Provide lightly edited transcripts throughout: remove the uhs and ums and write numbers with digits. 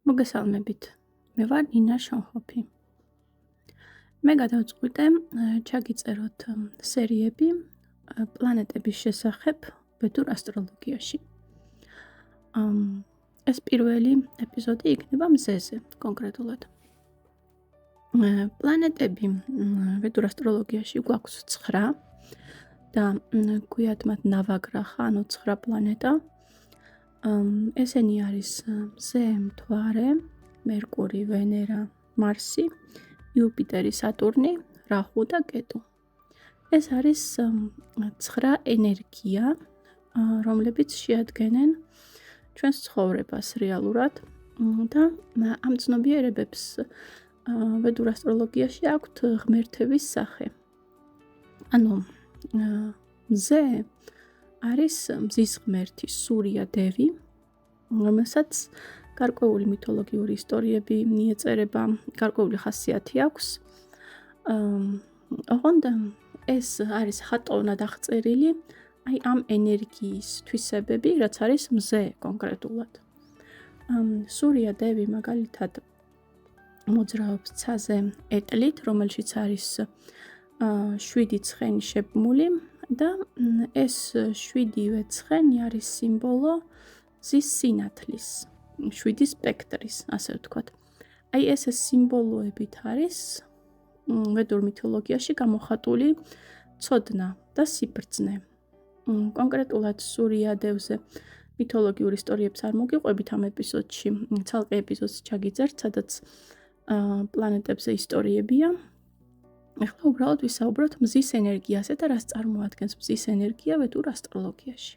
მოგესალმებით. მე ვარ ნინა შონხოფი. მე გადავწყვიტე ჩაგიწეროთ სერიები პლანეტების შესახებ ბედურ ასტროლოგიაში. ეს პირველი ეპიზოდი იქნება მზეზე კონკრეტულად. პლანეტები ბედურ ასტროლოგიაში გვაქვს 9 და გვიათ მათ ნავაგრახა, ანუ 9 პლანეტა. ესენი არის მზე, მთვარე, მერკური, ვენერა, მარსი, იუპიტერი, სატურნი, რახუ და კეტუ. ეს არის 9 ენერგია, რომლებიც შეადგენენ ჩვენს ცხოვრებას რეალურად და ამ ცნობიერებებს ბედურ ასტროლოგიაში აქვთ ღმერთების სახე. ანუ მზე არის მზის ღმერთი სურია დევი, რომელსაც გარკვეული მითოლოგიური ისტორიები მიეწერება, გარკვეული ხასიათი აქვს. ოღონდ ეს არის ხატოვნად აღწერილი ამ ენერგიის თვისებები, რაც არის მზე კონკრეტულად. სურია დევი მაგალითად მოძრაობს ცაზე ეტლით, რომელშიც არის 7 ცხენი შეբმული და ეს 7-ვე ცხენი არის სიმბოლო მზის სინათლის, 7 სპექტრის, ასე ვთქვათ. ეს სიმბოლოებით არის ვედურ მითოლოგიაში გამოხატული ცოდნა და სიბრძნე. კონკრეტულად სურია დევზე მითოლოგიური ისტორიებს არ მოგიყვებით ამ ეპიზოდში, ცალკე ეპიზოდს ჩაგიწერთ, სადაც პლანეტებზე ისტორიებია. ახლა უბრალოდ ვისაუბროთ მზის ენერგიაზე და რას წარმოადგენს მზის ენერგია ბედურ ასტროლოგიაში.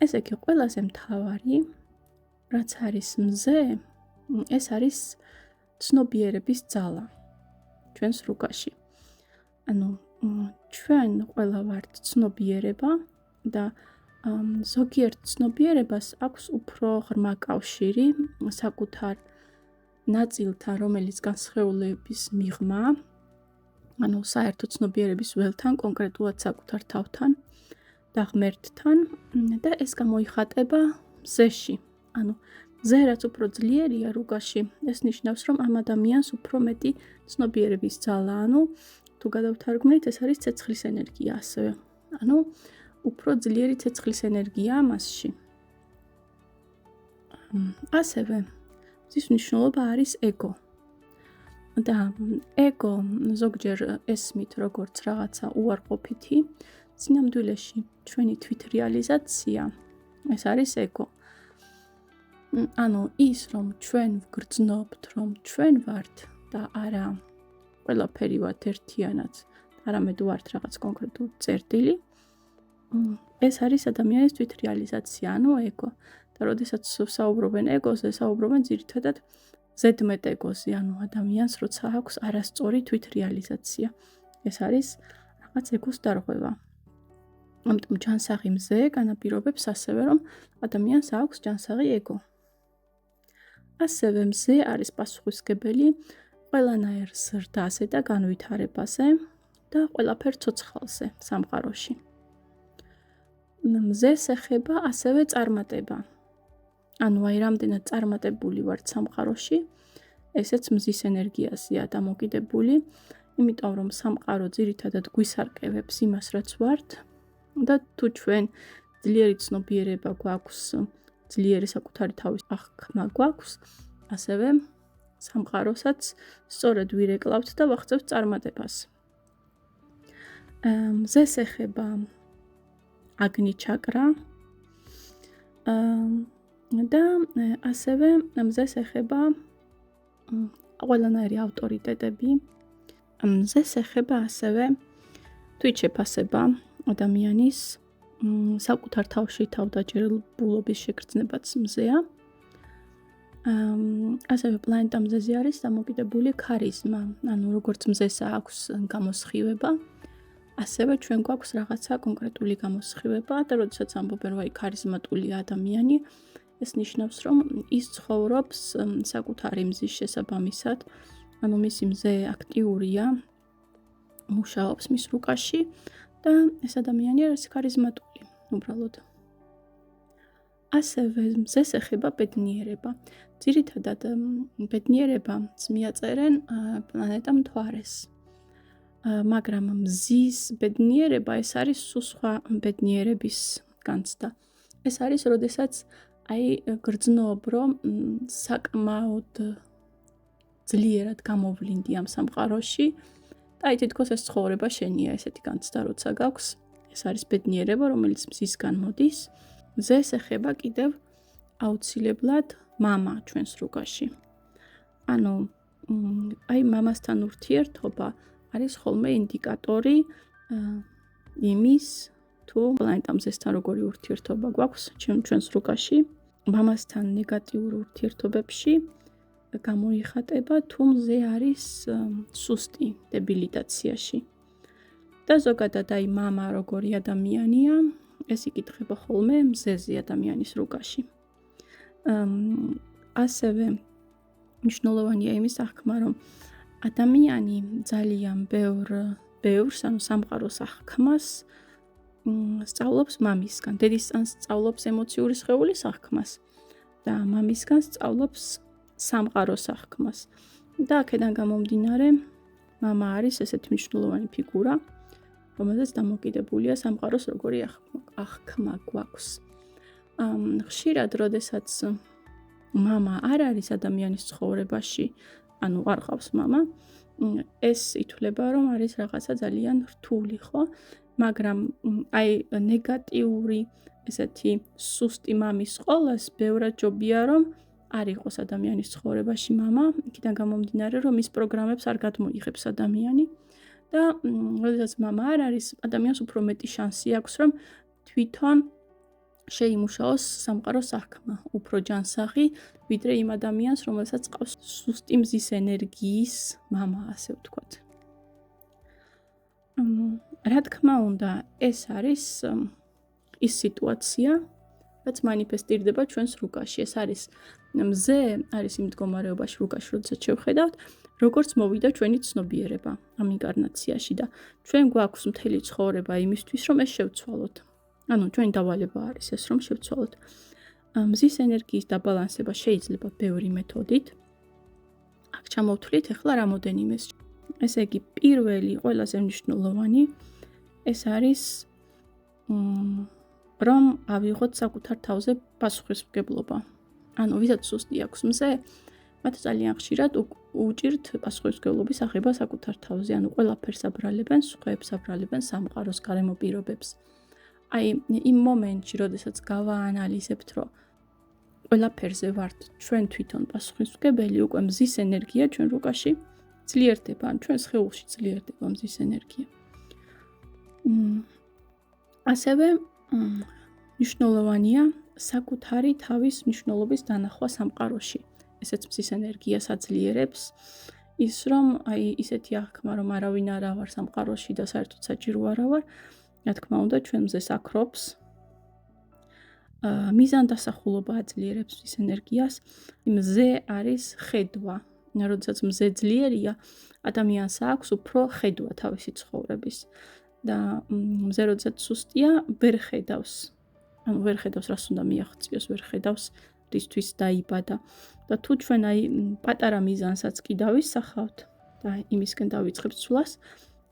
ესე იგი ყველაზე მთავარი, რაც არის მზე, ეს არის ცნობიერების ძალა ჩვენს რუკაში. ანუ ჩვენ ყველა ვართ ცნობიერება და ზოგიერთ ცნობიერებას აქვს უფრო ღრმა კავშირი საკუთარ ნაწილთან, რომელიც განსხეულების მიღმა, ანუ საერთო ცნობიერების ველთან, კონკრეტულად საკუთარ თავთან და ღმერთთან და ეს გამოიხატება მზეში. ანუ მზე რაც უფრო ძლიერია რუკაში, ეს ნიშნავს, რომ ამ ადამიანს უფრო მეტი ცნობიერების ძალა, ანუ თუ გადავთარგმნით, ეს არის ცეცხლის ენერგია ასევე. ანუ უფრო ძლიერი ცეცხლის ენერგია მასში. ასევე მზის მნიშვნელობა არის ეგო. და ეგო ზოგჯერ ესმით როგორც რაღაცა უარყოფითი, სინამდვილეში ჩვენი თვითრეალიზაცია ეს არის ეგო. ანუ ის რომ ჩვენ ვგრძნობთ, რომ ჩვენ ვართ და არა ყველაფერი ვართ ერთიანად, არამედ ვართ რაღაც კონკრეტული წერტილი, ეს არის ადამიანის თვითრეალიზაცია, ანუ ეგო. და როდესაც საუბრობენ ეგოზე, საუბრობენ ძირითადად ზედმეტ ეგოზე, ანუ ადამიანს როცა აქვს არასწორი თვითრეალიზაცია. ეს არის რაღაც ეგოს დარღვევა. ამიტომ ჯანსაღი მზე განაპირობებს ასევე, რომ ადამიანს აქვს ჯანსაღი ეგო. ასევე მზე არის პასუხისმგებელი ყველანაირ ზრდაზე და განვითარებაზე და ყველაფერ ცოცხალზე სამყაროში. მზეს ეხება ასევე წარმატება. ანუ რამდენად წარმატებული ვართ სამყაროში, ესეც მზის ენერგიაზეა დამოკიდებული, იმიტომ რომ სამყარო ძირითადად გვისარკევებს იმას, რაც ვართ და თუ ჩვენ ძლიერი ცნობიერება გვაქვს, ძლიერი საკუთარი თავის აღქმა გვაქვს, ასევე სამყაროსაც სწორედ ვირეკლავთ და ვახცევთ წარმატებას. მზეს ეხება აგნი ჩაკრა და ასევე მზეს ეხება ყველანაირი ავტორიტეტები. მზეს ეხება ასევე თვითშეფასება ადამიანის საკუთარ თავში თავდაჯერებულობის შეგრძნებაც მზეა. ასევე პლანეტა მზეზე არის დამოკიდებული ქარიზმა, ანუ როგორც მზეს აქვს გამოსხივება, ასევე ჩვენ გვაქვს რაღაცა კონკრეტული გამოსხივება და როდესაც ამბობენ, რომ ქარიზმატულია ადამიანი, ეს ნიშნავს, რომ ის ცხოვრობს საკუთარი მზის შესაბამისად, ანუ მისი მზე აქტიურია, მუშაობს მის რუკაში და ეს ადამიანი არის ქარიზმატული, უბრალოდ. ასევე მზეს ეხება ბედნიერება. ძირითადად ბედნიერებას მიაწერენ პლანეტა მთვარეს. მაგრამ მზის ბედნიერება ეს არის სულ სხვა ბედნიერების განცდა. ეს არის, როდესაც გრძნობ, რომ საკმაოდ ძლიერად გამოვლინდი ამ სამყაროში და თითქოს ეს ცხოვრება შენია, ესეთი განცდა როცა გაქვს. ეს არის ბედნიერება, რომელიც მზისგან მოდის. მზეს ეხება კიდევ აუცილებლად მამა ჩვენს რუკაში. ანუ მამასთან ურთიერთობა არის ხოლმე ინდიკატორი იმის, თუ პლანეტა მზესთან როგორი ურთიერთობა გვაქვს ჩვენს რუკაში. მამასთან ნეგატიურ ურთიერთობებში გამოიხატება, თუ მზე არის სუსტი დებილიტაციაში. და ზოგადად მამა როგორი ადამიანია, ეს იკითხება ხოლმე მზეზე ადამიანის რუკაში. ასევე მნიშვნელოვანია იმის აღქმა, რომ ადამიანი ძალიან ბევრს, ანუ სამყაროს აღქმას სწავლობს მამისგან. დედისგან სწავლობს ემოციური სხეულის აღქმას და მამისგან სწავლობს სამყაროს აღქმას. და აქედან გამომდინარე, მამა არის ესეთი მნიშვნელოვანი ფიგურა, რომელზეც დამოკიდებულია სამყაროს როგორი აღქმა გვაქვს. ხშირად, როდესაც მამა არ არის ადამიანის ცხოვრებაში, ანუ არ ყავს მამა, ეს ითვლება, რომ არის რაღაცა ძალიან რთული, ხო? მაგრამ ნეგატიური ესეთი სუსტი მამის ყოლას ბევრად ჯობია, რომ არ იყოს ადამიანის ცხოვრებაში მამა, იქიდან გამომდინარე, რომ ის პროგრამებს არ გადმოიღებს ადამიანი და როდესაც მამა არ არის, ადამიანს უფრო მეტი შანსი აქვს, რომ თვითონ შეიმუშაოს სამყაროს აღქმა, უფრო ჯანსაღი, ვიდრე იმ ადამიანს, რომელსაც ყავს სუსტი მზის ენერგიის მამა, ასე ვთქვათ. რა თქმა უნდა, ეს არის ის სიტუაცია, რაც მანიფესტირდება ჩვენს რუკაში. ეს არის მზე, არის იმ მდგომარეობაში რუკაში, როდესაც შევხედავთ, როგორც მოვიდა ჩვენი ცნობიერება ამ ინკარნაციაში და ჩვენ გვაქვს მთელი ცხოვრება იმისთვის, რომ ეს შევცვალოთ. ანუ ჩვენი დავალება არის ეს, რომ შევცვალოთ. მზის ენერგიის დაბალანსება შეიძლება ბევრი მეთოდით. აქ ჩამოვთვლით ახლა რამოდენიმეს. ესე იგი, პირველი, ყველაზე მნიშვნელოვანი, ეს არის რომ ავიღოთ საკუთარ თავზე პასუხისმგებლობა. ანუ ვისაც სუსტი აქვს მზე, მათ ძალიან ხშირად უჭირთ პასუხისმგებლობის აღება საკუთარ თავზე. ანუ ყველაფერს აბრალებენ, სხვებს აბრალებენ, სამყაროს გარემო პირობებს. იმ მომენტში, როდესაც გავაანალიზებთ, რომ ყველაფერზე ვართ ჩვენ თვითონ პასუხისმგებელი, უკვე მზის ენერგია ჩვენ რუკაში ძლიერდება, ან ჩვენ სხეულში ძლიერდება მზის ენერგია. ასევე მნიშვნელოვანია საკუთარი თავის მნიშვნელობის დანახვა სამყაროში. ესეც მზის ენერგიას აძლიერებს, ის რომ ისეთი აღქმა, რომ არავინ არა ვარ სამყაროში და საერთოდ საჭირო არა ვარ, რა თქმა უნდა, ჩვენ მზეს აქრობს. მიზანდასახულობა აძლიერებს მზის ენერგიას. მზე არის ხედვა. როდესაც მზე ძლიერია, ადამიანს აქვს უფრო ხედვა თავისი ცხოვრების. და მზე როდესაც სუსტია, ვერ ხედავს. ანუ ვერ ხედავს, რას უნდა მიაღწიოს, ვერ ხედავს, რისთვის დაიბადა. და თუ ჩვენ პატარა მიზანსაც კი დავისახავთ და იმისკენ დავიწყებთ ცვლას,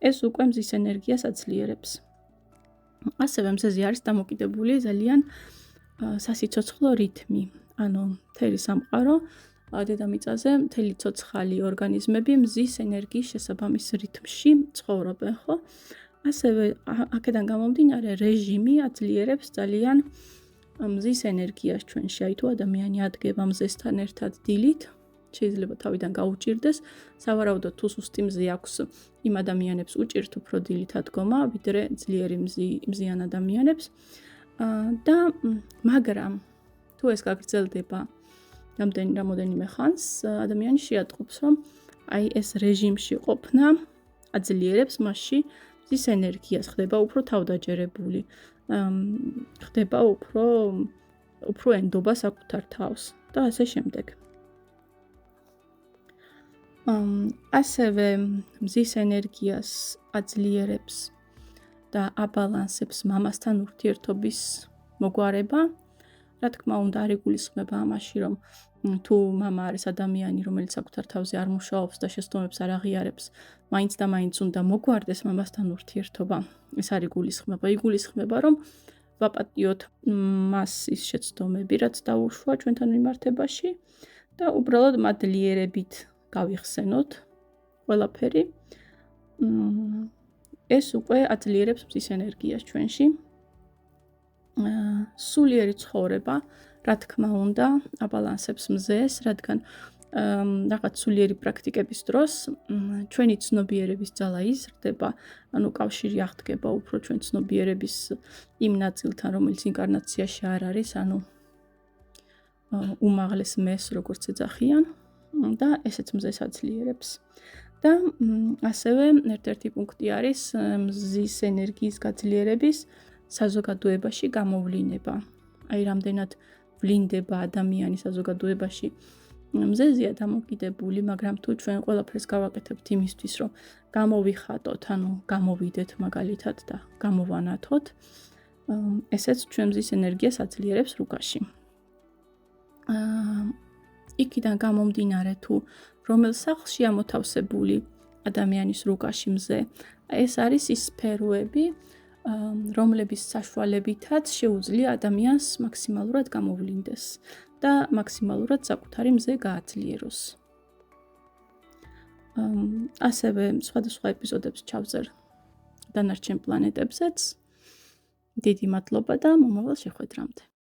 ეს უკვე მზის ენერგიას აძლიერებს. ასევე მზეზე არის დამოკიდებული ძალიან სასიცოცხლო რითმი. ანუ მთელი სამყარო, დედამიწაზე მთელი ცოცხალი ორგანიზმები მზის ენერგიის შესაბამის რითმში ცხოვრობენ, ხო? ასევე აქედან გამომდინარე რეჟიმი აძლიერებს ძალიან მზის ენერგიას ჩვენში. თუ ადამიანი ადგება მზესთან ერთად დილით, შეიძლება თავიდან გაუჭირდეს, სავარაუდოდ თუ სუსტი მზე აქვს, იმ ადამიანებს უჭირთ უფრო დილით ადგომა, ვიდრე ძლიერი მზიან ადამიანებს. და მაგრამ თუ ეს გაგრძელდება რამოდენიმე ხანს, ადამიანი შეატყობს, რომ ეს რეჟიმში ყოფნა აძლიერებს მასში მზის ენერგიას, ხდება უფრო თავდაჯერებული, ხდება უფრო ენდობა საკუთარ თავს და ასე შემდეგ. ასევე მზის ენერგიას აძლიერებს და აბალანსებს მამასთან ურთიერთობის მოგვარება. რა თქმა უნდა, არ იგულისხმება ამაში, რომ თუ მამა არის ადამიანი, რომელიც საკუთარ თავზე არ მუშაობს და შეცდომებს არ აღიარებს, მაინც და მაინც უნდა მოგვარდეს მამასთან ურთიერთობა. ეს არის გულისხმობა. იგულისხმება, რომ ვაპატიოთ მას ის შეცდომები, რაც დაუშვა ჩვენთან მიმართებაში და უბრალოდ მადლიერებით გავიხსენოთ ყველაფერი. ეს უკვე აძლიერებს მზის ენერგიას ჩვენში. სულიერი ცხოვრება, რა თქმა უნდა, აბალანსებს მზეს, რადგან რაღაც სულიერი პრაქტიკების დროს ჩვენი ცნობიერების ძალა იზრდება, ანუ კავშირი აღდგება უფრო ჩვენ ცნობიერების იმ ნაწილთან, რომელიც ინკარნაციაში არ არის, ანუ უმაღლეს მეს, როგორც ეძახიან, და ესეც მზეს აძლიერებს. და ასევე ერთ-ერთი პუნქტი არის მზის ენერგიის გაძლიერების საზოგადოებაში გამოვლინება. აი რამდენად ვლინდება ადამიანი საზოგადოებაში მზეზეა დამოკიდებული, მაგრამ თუ ჩვენ ყველაფერს გავაკეთებთ იმისთვის, რომ გამოვიხატოთ, ანუ გამოვიდეთ მაგალითად და გამოვანათოთ, ესეც ჩვენ მზის ენერგიას აძლიერებს რუკაში. იქიდან გამომდინარე თუ რომელ სახლში ამოთავსებული ადამიანის რუკაში მზე, ეს არის ის სფეროები, რომლების საშუალებითაც შეუძლია ადამიანს მაქსიმალურად გამოვლინდეს და მაქსიმალურად საკუთარი მზე გააძლიეროს. ასევე სხვადასხვა ეპიზოდებს ჩავწერ დანარჩენ პლანეტებზეც. დიდი მადლობა და მომავალ შეხვედრამდე.